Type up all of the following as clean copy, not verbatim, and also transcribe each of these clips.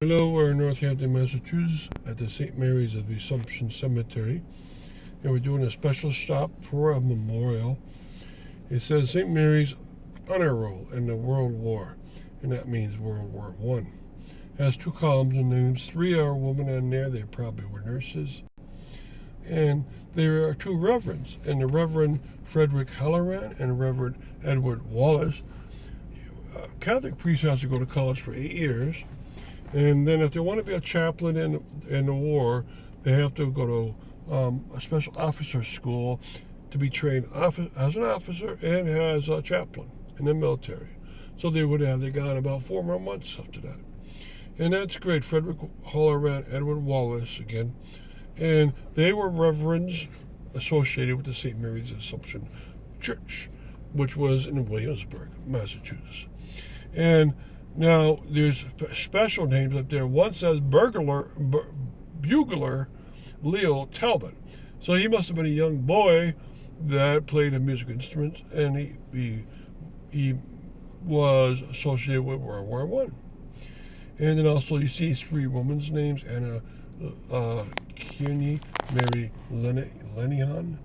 Hello, we're in Northampton, Massachusetts at the St. Mary's of the Assumption Cemetery, and we're doing a special stop for a memorial. It says St. Mary's Honor Roll in the World War, and that means World War I. It has two columns and names. 3 are women on there. They probably were nurses. And there are 2 reverends, and the Reverend Frederick Halloran and Reverend Edward Wallace. Catholic priests have to go to college for 8 years. And then if they want to be a chaplain in the war, they have to go to a special officer school to be trained as an officer and as a chaplain in the military. So they gone about 4 more months after that. And that's great. Frederick Halloran, Edward Wallace again. And they were reverends associated with the St. Mary's Assumption Church, which was in Williamsburg, Massachusetts. And now, there's special names up there. One says Bugler Leo Talbot. So he must have been a young boy that played a musical instrument, and he was associated with World War I. And then also you see 3 women's names: Anna Kearney, Mary Lenihan,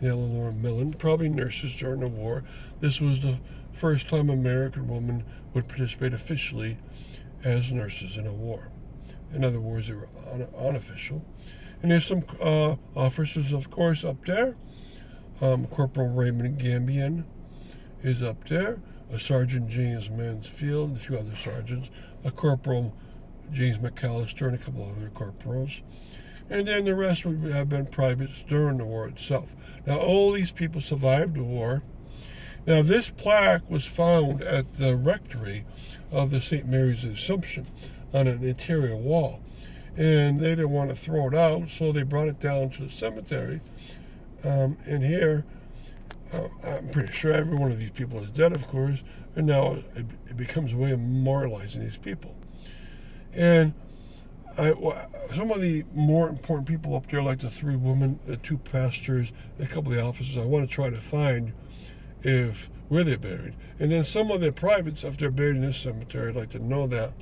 and Eleanor Millen, probably nurses during the war. This was the first time American women would participate officially as nurses in a war. In other words, they were unofficial. And there's some officers, of course, up there. Corporal Raymond Gambian is up there. A Sergeant James Mansfield, and a few other sergeants. A Corporal James McAllister, and a couple other corporals. And then the rest would have been privates during the war itself. Now, all these people survived the war. Now, this plaque was found at the rectory of the St. Mary's Assumption on an interior wall. And they didn't want to throw it out, so they brought it down to the cemetery. And here, I'm pretty sure every one of these people is dead, of course, and now it becomes a way of memorializing these people. And some of the more important people up there, like the 3 women, the 2 pastors, and a couple of the officers, I want to try to find where they're buried. And then some of the privates, if they're buried in this cemetery, I'd like to know that,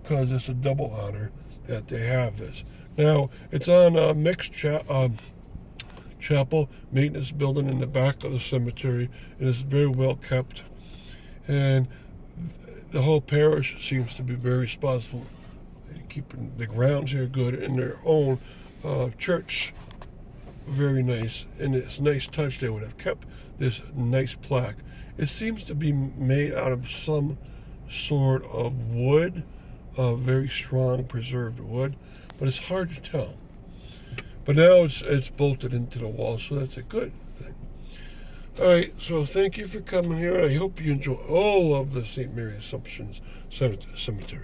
because it's a double honor that they have this. Now, it's on a mixed chapel maintenance building in the back of the cemetery, and it's very well kept. And the whole parish seems to be very responsible in keeping the grounds here good, and their own church very nice. And it's a nice touch they would have kept this nice plaque. It seems to be made out of some sort of wood, very strong preserved wood, but it's hard to tell. But now it's bolted into the wall, so that's a good thing. All right, so thank you for coming here. I hope you enjoy all of the St. Mary's Assumption Cemetery.